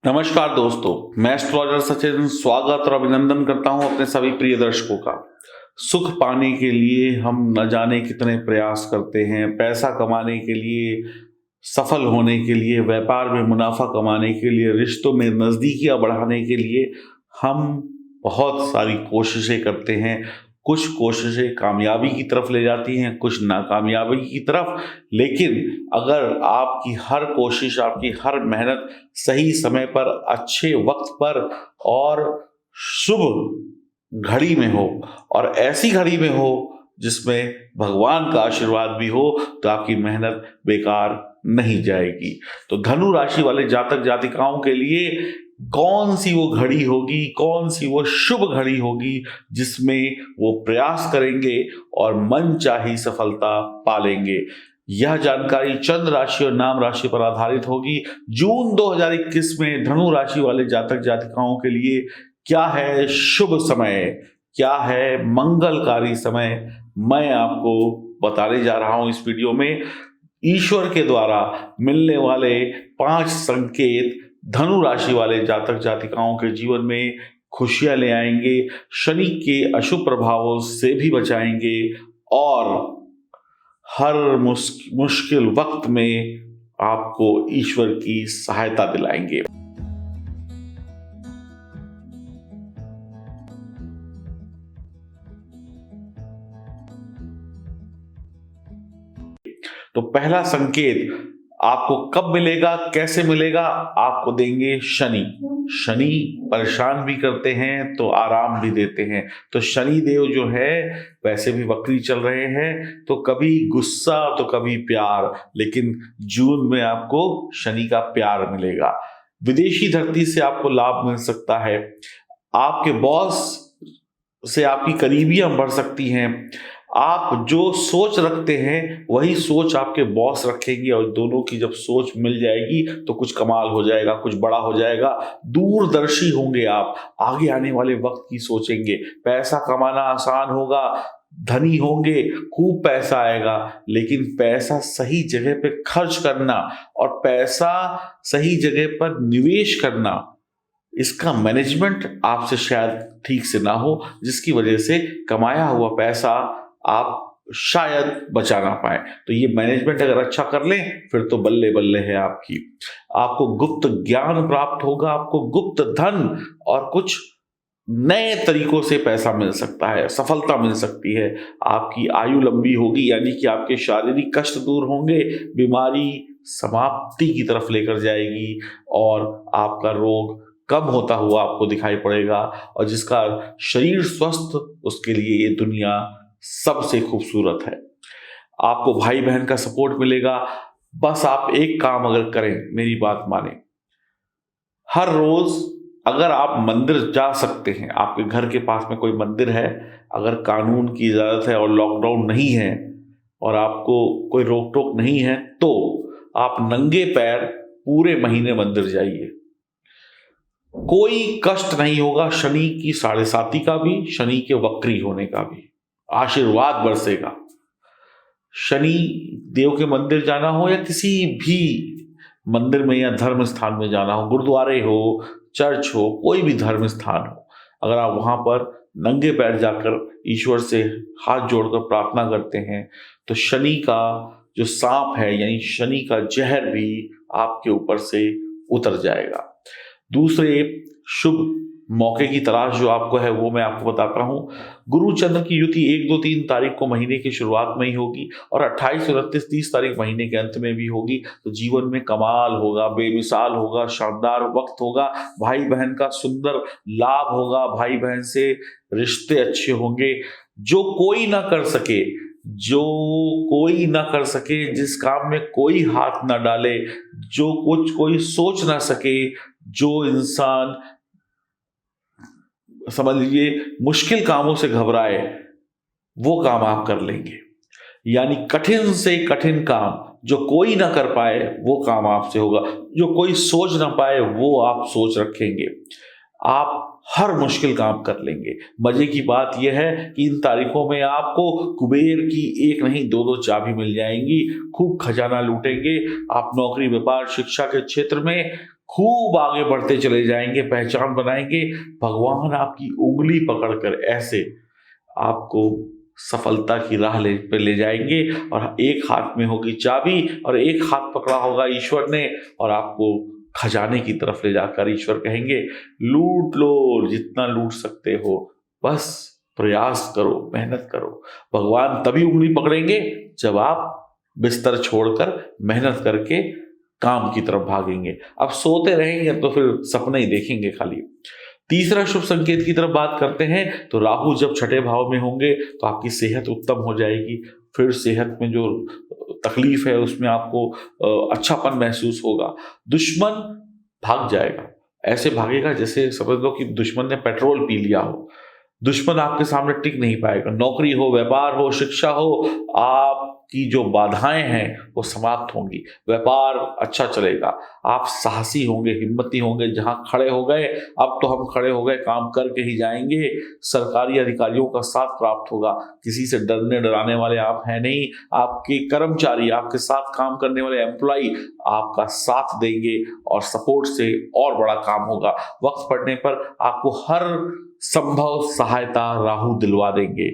नमस्कार दोस्तों, मैं एस्ट्रोलॉजर सचिन स्वागत और अभिनंदन करता हूं अपने सभी प्रिय दर्शकों का। सुख पाने के लिए हम न जाने कितने प्रयास करते हैं, पैसा कमाने के लिए, सफल होने के लिए, व्यापार में मुनाफा कमाने के लिए, रिश्तों में नज़दीकियां बढ़ाने के लिए हम बहुत सारी कोशिशें करते हैं। कुछ कोशिशें कामयाबी की तरफ ले जाती हैं, कुछ नाकामयाबी की तरफ। लेकिन अगर आपकी हर कोशिश, आपकी हर मेहनत सही समय पर, अच्छे वक्त पर और शुभ घड़ी में हो, और ऐसी घड़ी में हो जिसमें भगवान का आशीर्वाद भी हो, तो आपकी मेहनत बेकार नहीं जाएगी। तो धनु राशि वाले जातक जातिकाओं के लिए कौन सी वो घड़ी होगी, कौन सी वो शुभ घड़ी होगी जिसमें वो प्रयास करेंगे और मनचाही सफलता पालेंगे। यह जानकारी चंद्र राशि और नाम राशि पर आधारित होगी। जून 2021 में धनु राशि वाले जातक जातिकाओं के लिए क्या है शुभ समय, क्या है मंगलकारी समय, मैं आपको बताने जा रहा हूं इस वीडियो में। ईश्वर के द्वारा मिलने वाले 5 संकेत धनु राशि वाले जातक जातिकाओं के जीवन में खुशियां ले आएंगे, शनि के अशुभ प्रभावों से भी बचाएंगे और हर मुश्किल वक्त में आपको ईश्वर की सहायता दिलाएंगे। तो पहला संकेत आपको कब मिलेगा, कैसे मिलेगा? आपको देंगे शनि। शनि परेशान भी करते हैं तो आराम भी देते हैं। तो शनि देव जो है वैसे भी वक्री चल रहे हैं, तो कभी गुस्सा तो कभी प्यार, लेकिन जून में आपको शनि का प्यार मिलेगा। विदेशी धरती से आपको लाभ मिल सकता है। आपके बॉस से आपकी करीबियां बढ़ सकती हैं। आप जो सोच रखते हैं वही सोच आपके बॉस रखेंगे, और दोनों की जब सोच मिल जाएगी तो कुछ कमाल हो जाएगा, कुछ बड़ा हो जाएगा। दूरदर्शी होंगे आप, आगे आने वाले वक्त की सोचेंगे। पैसा कमाना आसान होगा, धनी होंगे, खूब पैसा आएगा, लेकिन पैसा सही जगह पे खर्च करना और पैसा सही जगह पर निवेश करना, इसका मैनेजमेंट आपसे शायद ठीक से ना हो, जिसकी वजह से कमाया हुआ पैसा आप शायद बचा ना पाए। तो ये मैनेजमेंट अगर अच्छा कर लें फिर तो बल्ले बल्ले है आपकी। आपको गुप्त ज्ञान प्राप्त होगा, आपको गुप्त धन और कुछ नए तरीकों से पैसा मिल सकता है, सफलता मिल सकती है। आपकी आयु लंबी होगी, यानी कि आपके शारीरिक कष्ट दूर होंगे, बीमारी समाप्ति की तरफ लेकर जाएगी और आपका रोग कम होता हुआ आपको दिखाई पड़ेगा। और जिसका शरीर स्वस्थ, उसके लिए ये दुनिया सबसे खूबसूरत है। आपको भाई बहन का सपोर्ट मिलेगा। बस आप एक काम अगर करें, मेरी बात माने, हर रोज अगर आप मंदिर जा सकते हैं, आपके घर के पास में कोई मंदिर है, अगर कानून की इजाजत है और लॉकडाउन नहीं है और आपको कोई रोक टोक नहीं है, तो आप नंगे पैर पूरे महीने मंदिर जाइए। कोई कष्ट नहीं होगा, शनि की 7.5 का भी, शनि के वक्री होने का भी आशीर्वाद बरसेगा। शनि देव के मंदिर जाना हो या किसी भी मंदिर में या धर्म स्थान में जाना हो, गुरुद्वारे हो, चर्च हो, कोई भी धर्म स्थान हो, अगर आप वहां पर नंगे पैर जाकर ईश्वर से हाथ जोड़कर प्रार्थना करते हैं तो शनि का जो सांप है, यानी शनि का जहर भी आपके ऊपर से उतर जाएगा। दूसरे शुभ मौके की तलाश जो आपको है वो मैं आपको बताता हूं। गुरु चंद्र की युति 1, 2, 3 तारीख को महीने की शुरुआत में ही होगी और 28, 29, 30 तारीख महीने के अंत में भी होगी। तो जीवन में कमाल होगा, बेमिसाल होगा, शानदार वक्त होगा। भाई बहन का सुंदर लाभ होगा, भाई बहन से रिश्ते अच्छे होंगे। जो कोई ना कर सके, जो कोई ना कर सके, जिस काम में कोई हाथ ना डाले, जो कुछ कोई सोच ना सके, जो इंसान समझ लीजिए मुश्किल कामों से घबराए, वो काम आप कर लेंगे। यानी कठिन से कठिन काम जो कोई ना कर पाए वो काम आपसे होगा, जो कोई सोच ना पाए वो आप सोच रखेंगे। आप हर मुश्किल काम कर लेंगे। मजे की बात यह है कि इन तारीखों में आपको कुबेर की एक नहीं 2-2 चाबी मिल जाएंगी। खूब खजाना लूटेंगे। आप नौकरी, व्यापार, शिक्षा के क्षेत्र में खूब आगे बढ़ते चले जाएंगे, पहचान बनाएंगे। भगवान आपकी उंगली पकड़कर ऐसे आपको सफलता की राह पे ले जाएंगे, और एक हाथ में होगी चाबी और एक हाथ पकड़ा होगा ईश्वर ने, और आपको खजाने की तरफ ले जाकर ईश्वर कहेंगे, लूट लो जितना लूट सकते हो, बस प्रयास करो, मेहनत करो। भगवान तभी उंगली पकड़ेंगे जब आप बिस्तर छोड़कर मेहनत करके काम की तरफ भागेंगे। अब सोते रहेंगे तो फिर सपने ही देखेंगे खाली। तीसरा शुभ संकेत की तरफ बात करते हैं तो राहु जब छठे भाव में होंगे तो आपकी सेहत उत्तम हो जाएगी। फिर सेहत में जो तकलीफ है उसमें आपको अच्छापन महसूस होगा। दुश्मन भाग जाएगा, ऐसे भागेगा जैसे समझ लो कि दुश्मन ने पेट्रोल पी लिया हो। दुश्मन आपके सामने टिक नहीं पाएगा। नौकरी हो, व्यापार हो, शिक्षा हो, आपकी जो बाधाएं हैं वो समाप्त होंगी। व्यापार अच्छा चलेगा, आप साहसी होंगे, हिम्मती होंगे। जहां खड़े हो गए, अब तो हम खड़े हो गए, काम करके ही जाएंगे। सरकारी अधिकारियों का साथ प्राप्त होगा। किसी से डरने डराने वाले आप हैं नहीं। आपके कर्मचारी, आपके साथ काम करने वाले एम्प्लॉय आपका साथ देंगे और सपोर्ट से और बड़ा काम होगा। वक्त पड़ने पर आपको हर संभव सहायता राहु दिलवा देंगे।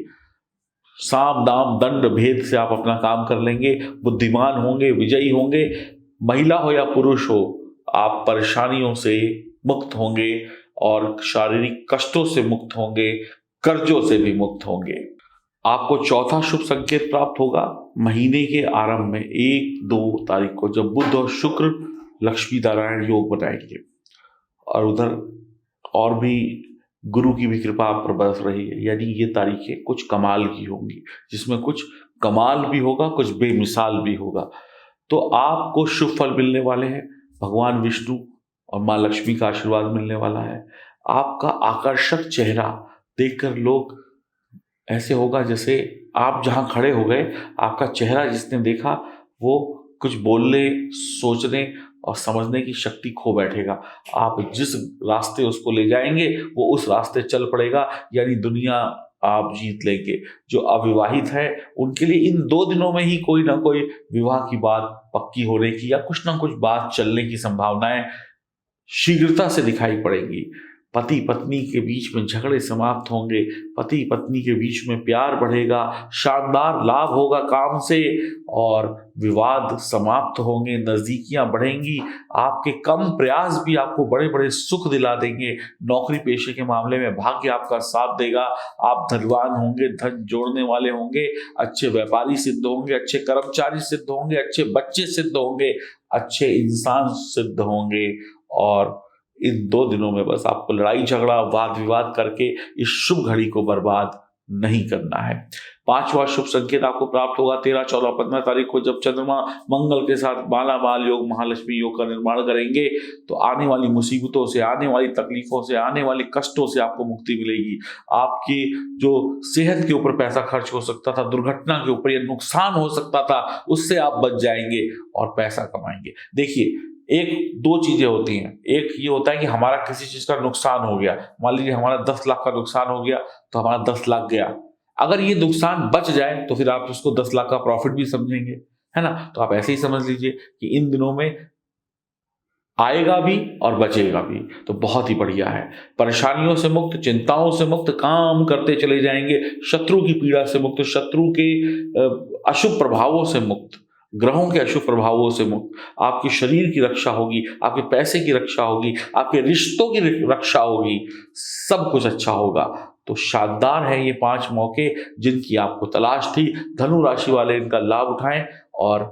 साम दाम दंड भेद से आप अपना काम कर लेंगे। बुद्धिमान होंगे, विजयी होंगे। महिला हो या पुरुष हो, आप परेशानियों से मुक्त होंगे और शारीरिक कष्टों से मुक्त होंगे, कर्जों से भी मुक्त होंगे। आपको चौथा शुभ संकेत प्राप्त होगा महीने के आरंभ में 1-2 तारीख को, जब बुध और शुक्र लक्ष्मी नारायण योग बनाएंगे। और उधर और भी गुरु की भी कृपा आप पर बरस रही है। यानी ये तारीखें कुछ कमाल की होंगी, जिसमें कुछ कमाल भी होगा, कुछ बेमिसाल भी होगा। तो आपको शुभ फल मिलने वाले हैं। भगवान विष्णु और माँ लक्ष्मी का आशीर्वाद मिलने वाला है। आपका आकर्षक चेहरा देखकर लोग ऐसे होगा जैसे आप जहां खड़े हो गए, आपका चेहरा जिसने देखा वो कुछ बोलने, सोचने और समझने की शक्ति खो बैठेगा। आप जिस रास्ते उसको ले जाएंगे वो उस रास्ते चल पड़ेगा, यानी दुनिया आप जीत लेंगे। जो अविवाहित है उनके लिए इन 2 दिनों में ही कोई ना कोई विवाह की बात पक्की होने की या कुछ ना कुछ बात चलने की संभावनाएं शीघ्रता से दिखाई पड़ेंगी। पति पत्नी के बीच में झगड़े समाप्त होंगे। पति पत्नी के बीच में प्यार बढ़ेगा। शानदार लाभ होगा काम से और विवाद समाप्त होंगे, नजदीकियां बढ़ेंगी। आपके कम प्रयास भी आपको बड़े बड़े सुख दिला देंगे। नौकरी पेशे के मामले में भाग्य आपका साथ देगा। आप धनवान होंगे, धन जोड़ने वाले होंगे, अच्छे व्यापारी सिद्ध होंगे, अच्छे कर्मचारी सिद्ध होंगे, अच्छे बच्चे सिद्ध होंगे, अच्छे इंसान सिद्ध होंगे। और इन 2 दिनों में बस आपको लड़ाई झगड़ा, वाद विवाद करके इस शुभ घड़ी को बर्बाद नहीं करना है। 5वां शुभ संकेत आपको प्राप्त होगा 13, 14, 15 तारीख को, जब चंद्रमा मंगल के साथ मालामाल योग, महालक्ष्मी योग का निर्माण करेंगे। तो आने वाली मुसीबतों से, आने वाली तकलीफों से, आने वाले कष्टों से आपको मुक्ति मिलेगी। आपकी जो सेहत के ऊपर पैसा खर्च हो सकता था, दुर्घटना के ऊपर या नुकसान हो सकता था, उससे आप बच जाएंगे और पैसा कमाएंगे। देखिए, 1-2 चीजें होती हैं। एक ये होता है कि हमारा किसी चीज का नुकसान हो गया। मान लीजिए हमारा 10 लाख का नुकसान हो गया तो हमारा 10 लाख गया। अगर ये नुकसान बच जाए तो फिर आप उसको 10 लाख का प्रॉफिट भी समझेंगे, है ना। तो आप ऐसे ही समझ लीजिए कि इन दिनों में आएगा भी और बचेगा भी, तो बहुत ही बढ़िया है। परेशानियों से मुक्त, चिंताओं से मुक्त, काम करते चले जाएंगे। शत्रु की पीड़ा से मुक्त, शत्रु के अशुभ प्रभावों से मुक्त, ग्रहों के अशुभ प्रभावों से मुक्त। आपके शरीर की रक्षा होगी, आपके पैसे की रक्षा होगी, आपके रिश्तों की रक्षा होगी, सब कुछ अच्छा होगा। तो शानदार है ये 5 मौके जिनकी आपको तलाश थी। धनु राशि वाले इनका लाभ उठाएं और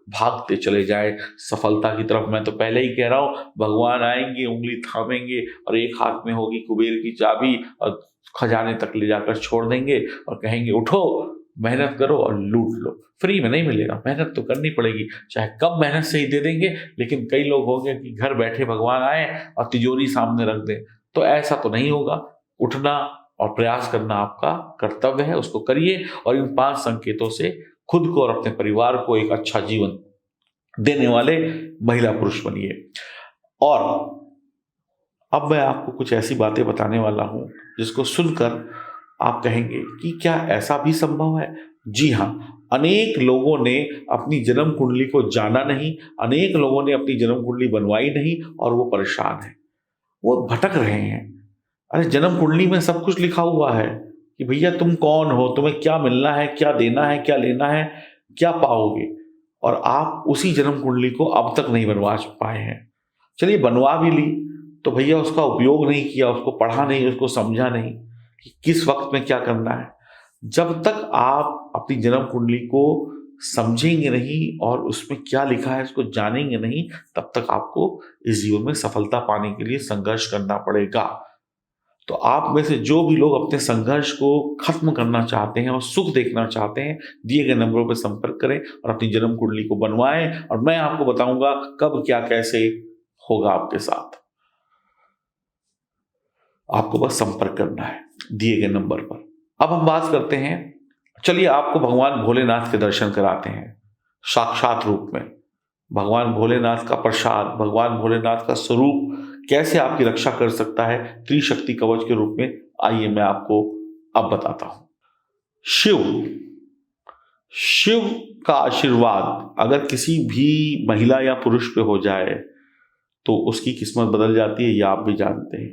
भागते चले जाएं सफलता की तरफ। मैं तो पहले ही कह रहा हूं, भगवान आएंगे, उंगली थामेंगे और एक हाथ में होगी कुबेर की चाबी और खजाने तक ले जाकर छोड़ देंगे और कहेंगे, उठो, मेहनत करो और लूट लो। फ्री में नहीं मिलेगा, मेहनत तो करनी पड़ेगी। चाहे कम मेहनत से ही दे देंगे, लेकिन कई लोग होंगे कि घर बैठे भगवान आए और तिजोरी सामने रख दें। तो ऐसा तो नहीं होगा। उठना और प्रयास करना आपका कर्तव्य है, उसको करिए और इन 5 संकेतों से खुद को और अपने परिवार को एक अच्छा जीवन देने वाले महिला पुरुष बनिए। और अब मैं आपको कुछ ऐसी बातें बताने वाला हूं जिसको सुनकर आप कहेंगे कि क्या ऐसा भी संभव है। जी हाँ, अनेक लोगों ने अपनी जन्म कुंडली को जाना नहीं, अनेक लोगों ने अपनी जन्म कुंडली बनवाई नहीं और वो परेशान है, वो भटक रहे हैं। अरे जन्म कुंडली में सब कुछ लिखा हुआ है कि भैया तुम कौन हो, तुम्हें क्या मिलना है, क्या देना है, क्या लेना है, क्या पाओगे, और आप उसी जन्म कुंडली को अब तक नहीं बनवा पाए हैं। चलिए बनवा भी ली तो भैया उसका उपयोग नहीं किया, उसको पढ़ा नहीं, उसको समझा नहीं कि किस वक्त में क्या करना है। जब तक आप अपनी जन्म कुंडली को समझेंगे नहीं और उसमें क्या लिखा है उसको जानेंगे नहीं, तब तक आपको इस जीवन में सफलता पाने के लिए संघर्ष करना पड़ेगा। तो आप में से जो भी लोग अपने संघर्ष को खत्म करना चाहते हैं और सुख देखना चाहते हैं, दिए गए नंबरों पर संपर्क करें और अपनी जन्म कुंडली को बनवाएं, और मैं आपको बताऊंगा कब क्या कैसे होगा आपके साथ। आपको बस संपर्क करना है दिए गए नंबर पर। अब हम बात करते हैं, चलिए आपको भगवान भोलेनाथ के दर्शन कराते हैं साक्षात रूप में। भगवान भोलेनाथ का प्रसाद, भगवान भोलेनाथ का स्वरूप कैसे आपकी रक्षा कर सकता है त्रिशक्ति कवच के रूप में, आइए मैं आपको अब बताता हूं। शिव का आशीर्वाद अगर किसी भी महिला या पुरुष पे हो जाए तो उसकी किस्मत बदल जाती है, यह आप भी जानते हैं।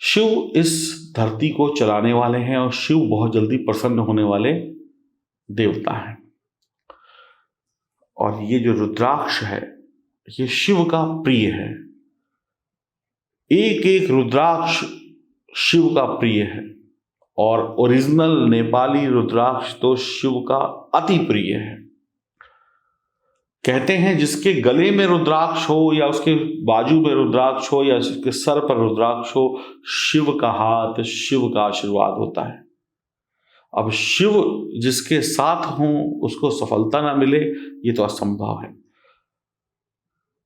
शिव इस धरती को चलाने वाले हैं और शिव बहुत जल्दी प्रसन्न होने वाले देवता हैं। और ये जो रुद्राक्ष है ये शिव का प्रिय है। एक एक रुद्राक्ष शिव का प्रिय है और ओरिजिनल नेपाली रुद्राक्ष तो शिव का अति प्रिय है। कहते हैं जिसके गले में रुद्राक्ष हो या उसके बाजू में रुद्राक्ष हो या उसके सर पर रुद्राक्ष हो, शिव का हाथ, शिव का आशीर्वाद होता है। अब शिव जिसके साथ हो उसको सफलता ना मिले, ये तो असंभव है।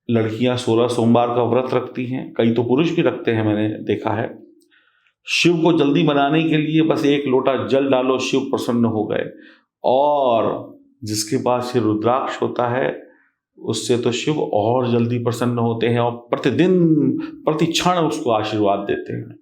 लड़कियां 16 सोमवार का व्रत रखती हैं, कई तो पुरुष भी रखते हैं, मैंने देखा है। शिव को जल्दी बनाने के लिए बस एक लोटा जल डालो, शिव प्रसन्न हो गए। और जिसके पास ये रुद्राक्ष होता है उससे तो शिव और जल्दी प्रसन्न होते हैं और प्रतिदिन प्रति क्षण उसको आशीर्वाद देते हैं।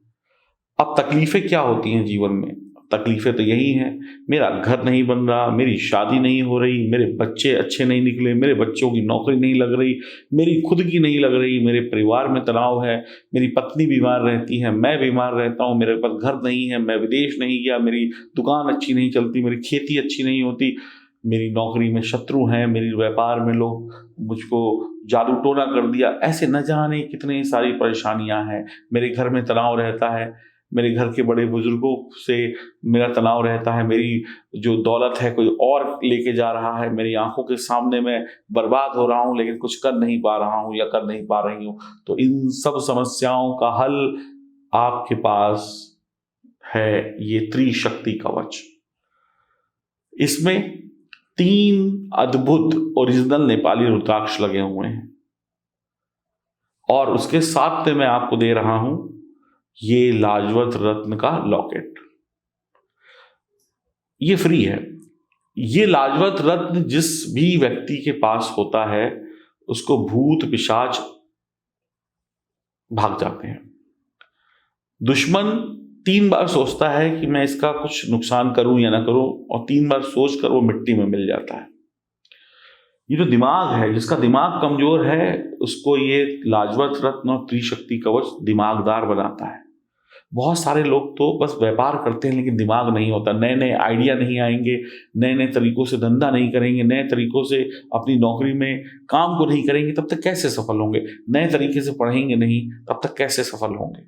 अब तकलीफें क्या होती हैं जीवन में? तकलीफें तो यही हैं, मेरा घर नहीं बन रहा, मेरी शादी नहीं हो रही, मेरे बच्चे अच्छे नहीं निकले, मेरे बच्चों की नौकरी नहीं लग रही, मेरी खुद की नहीं लग रही, मेरे परिवार में तनाव है, मेरी पत्नी बीमार रहती है, मैं बीमार रहता हूँ, मेरे पास घर नहीं है, मैं विदेश नहीं गया, मेरी दुकान अच्छी नहीं चलती, मेरी खेती अच्छी नहीं होती, मेरी नौकरी में शत्रु हैं, मेरी व्यापार में लोग मुझको जादू टोना कर दिया। ऐसे न जाने कितने सारी परेशानियां हैं। मेरे घर में तनाव रहता है, मेरे घर के बड़े बुजुर्गों से मेरा तनाव रहता है, मेरी जो दौलत है कोई और लेके जा रहा है, मेरी आंखों के सामने मैं बर्बाद हो रहा हूँ लेकिन कुछ कर नहीं पा रहा हूँ या कर नहीं पा रही हूँ। तो इन सब समस्याओं का हल आपके पास है ये त्रिशक्ति कवच। इसमें 3 अद्भुत ओरिजिनल नेपाली रुद्राक्ष लगे हुए हैं और उसके साथ में मैं आपको दे रहा हूं ये लाजवंत रत्न का लॉकेट। ये फ्री है। ये लाजवंत रत्न जिस भी व्यक्ति के पास होता है उसको भूत पिशाच भाग जाते हैं। दुश्मन 3 बार सोचता है कि मैं इसका कुछ नुकसान करूं या ना करूं, और 3 बार सोचकर वो मिट्टी में मिल जाता है। ये जो दिमाग है, जिसका दिमाग कमजोर है, उसको ये लाजवंत रत्न और त्रिशक्ति कवच दिमागदार बनाता है। बहुत सारे लोग तो बस व्यापार करते हैं लेकिन दिमाग नहीं होता, नए नए आइडिया नहीं आएंगे, नए नए तरीकों से धंधा नहीं करेंगे, नए तरीकों से अपनी नौकरी में काम को नहीं करेंगे, तब तक कैसे सफल होंगे? नए तरीके से पढ़ेंगे नहीं, तब तक कैसे सफल होंगे?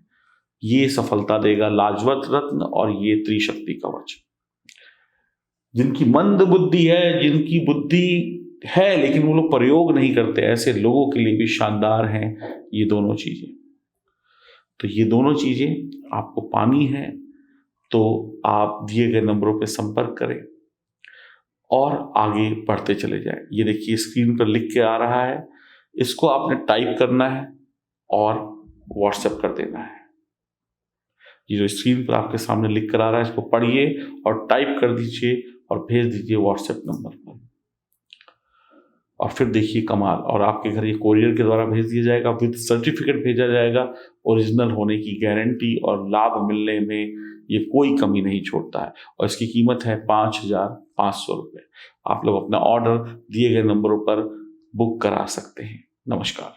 ये सफलता देगा लाजवंत रत्न और ये त्रिशक्ति कवच। जिनकी मंद बुद्धि है, जिनकी बुद्धि है लेकिन वो लोग प्रयोग नहीं करते, ऐसे लोगों के लिए भी शानदार हैं ये दोनों चीजें। तो ये दोनों चीजें आपको पानी है तो आप दिए गए नंबरों पे संपर्क करें और आगे बढ़ते चले जाएं। ये देखिए स्क्रीन पर लिख के आ रहा है, इसको आपने टाइप करना है और व्हाट्सएप कर देना है। ये जो स्क्रीन पर आपके सामने लिख कर आ रहा है इसको पढ़िए और टाइप कर दीजिए और भेज दीजिए व्हाट्सएप नंबर पर, और फिर देखिए कमाल। और आपके घर ये कोरियर के द्वारा भेज दिया जाएगा, विद सर्टिफिकेट भेजा जाएगा, ओरिजिनल होने की गारंटी और लाभ मिलने में ये कोई कमी नहीं छोड़ता है और इसकी कीमत है 5,500 रुपये। आप लोग अपना ऑर्डर दिए गए नंबरों पर बुक करा सकते हैं। नमस्कार।